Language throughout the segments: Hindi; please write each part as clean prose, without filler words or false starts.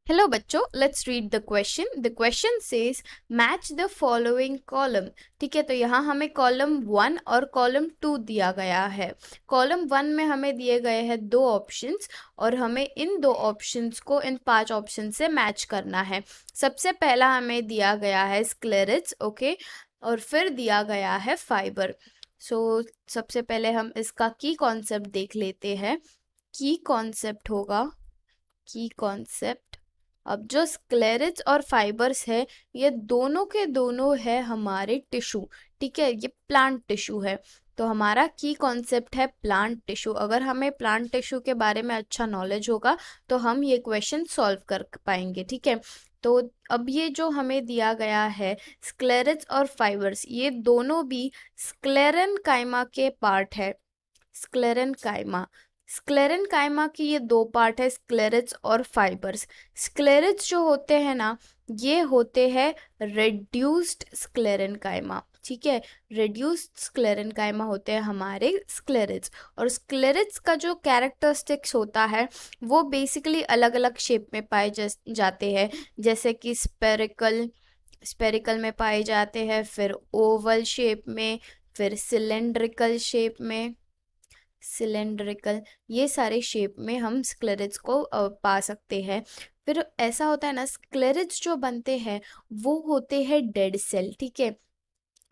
हेलो बच्चों, let's read the question. The question says match the following column. ठीक है, तो यहाँ हमें कॉलम 1 और कॉलम 2 दिया गया है। कॉलम 1 में हमें दिए गए हैं 2 ऑप्शंस और हमें इन 2 ऑप्शंस को इन 5 ऑप्शन से मैच करना है। सबसे पहला हमें दिया गया है स्क्लेरेट्स, ओके, और फिर दिया गया है फाइबर। सबसे पहले हम इसका की कॉन्सेप्ट देख लेते हैं। की कॉन्सेप्ट होगा, की कॉन्सेप्ट, अब जो स्क्लेरेट्स और फाइबर्स है ये दोनों के दोनों है हमारे टिश्यू। ठीक है, ये प्लांट टिश्यू है, तो हमारा की कॉन्सेप्ट है प्लांट टिश्यू। अगर हमें प्लांट टिश्यू के बारे में अच्छा नॉलेज होगा तो हम ये क्वेश्चन सॉल्व कर पाएंगे। ठीक है, तो अब ये जो हमें दिया गया है स्क्लेरेट्स और फाइबर्स, ये दोनों भी स्क्लेरन काइमा के पार्ट है। स्क्लेरन काइमा, स्क्लेरन काइमा की ये 2 पार्ट है, स्क्लेरेट्स और फाइबर्स। स्क्लेरेट्स जो होते हैं ना, ये होते हैं रेड्यूस्ड स्क्लेरन काइमा। ठीक है, रेड्यूस्ड स्क्लेरन काइमा होते हैं हमारे स्क्लेरेट्स। और स्क्लेरेट्स का जो कैरेक्टरिस्टिक्स होता है वो बेसिकली अलग अलग शेप में पाए जाते हैं, जैसे कि स्पेरिकल, स्पेरिकल में पाए जाते हैं, फिर ओवल शेप में, फिर सिलेंड्रिकल शेप में, सिलेंड्रिकल, ये सारे शेप में हम स्क्लेरेट्स को पा सकते हैं। फिर ऐसा होता है ना, स्क्लेरेट्स जो बनते हैं वो होते हैं डेड सेल। ठीक है,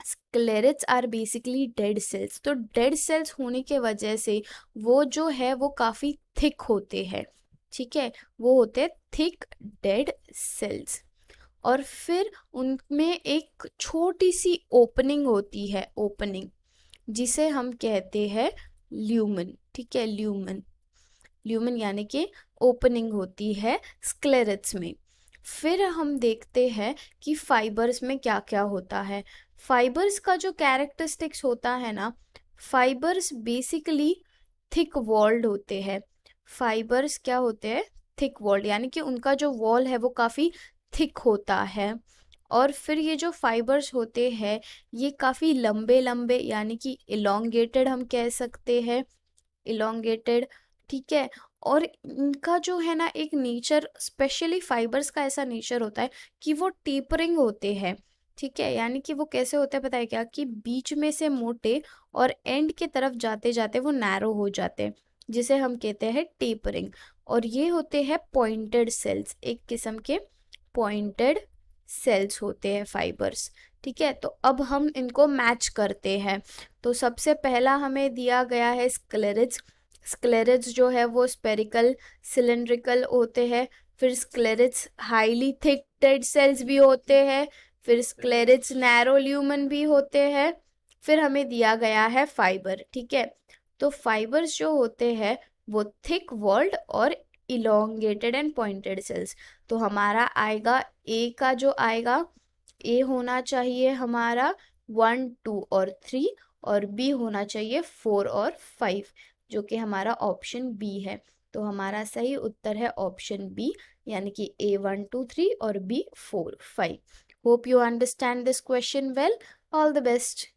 sclereids are basically dead cells. तो डेड सेल्स होने के वजह से वो जो है वो काफ़ी थिक होते हैं। ठीक है, वो होते हैं थिक डेड सेल्स। और फिर उनमें एक छोटी सी ओपनिंग होती है, ओपनिंग, जिसे हम कहते हैं ल्यूमन। ठीक है, ल्यूमन, ल्यूमन यानी कि ओपनिंग होती है स्क्लेरेट्स में। फिर हम देखते हैं कि फाइबर्स में क्या क्या होता है। फाइबर्स का जो कैरेक्टरिस्टिक्स होता है ना, फाइबर्स बेसिकली थिक वॉल्ड होते हैं। फाइबर्स क्या होते हैं? थिक वॉल्ड, यानी कि उनका जो वॉल है वो काफ़ी थिक होता है। और फिर ये जो फाइबर्स होते हैं ये काफ़ी लंबे लंबे, यानी कि इलोंगेटेड हम कह सकते हैं, इलोंगेटेड। ठीक है, और इनका जो है ना एक नेचर, स्पेशली फाइबर्स का ऐसा नेचर होता है कि वो टेपरिंग होते हैं। ठीक है, यानी कि वो कैसे होते हैं पता है क्या, कि बीच में से मोटे और एंड के तरफ जाते जाते वो नैरो हो जाते हैं, जिसे हम कहते हैं टेपरिंग। और ये होते हैं पॉइंटेड सेल्स, एक किस्म के पॉइंटेड सेल्स होते हैं फाइबर्स। ठीक है, तो अब हम इनको मैच करते हैं। तो सबसे पहला हमें दिया गया है स्क्लेरेट्स। स्क्लेरेट्स जो है वो स्पेरिकल सिलेंड्रिकल होते हैं। फिर स्क्लेरेट्स हाईली थिक डेड सेल्स भी होते हैं। फिर स्क्लेरेट्स नैरो ल्यूमन भी होते हैं। फिर हमें दिया गया है फाइबर। ठीक है, तो फाइबर्स जो होते हैं वो थिक वॉल्ड और इलोंगेटेड एंड पॉइंटेड सेल्स। तो हमारा आएगा ए का जो आएगा, ए होना चाहिए हमारा 1 2 और 3, और बी होना चाहिए 4 और 5, जो कि हमारा ऑप्शन बी है। तो हमारा सही उत्तर है ऑप्शन बी, यानी कि ए 1 2 3 और B 4 5। Hope you understand this question well. All the best.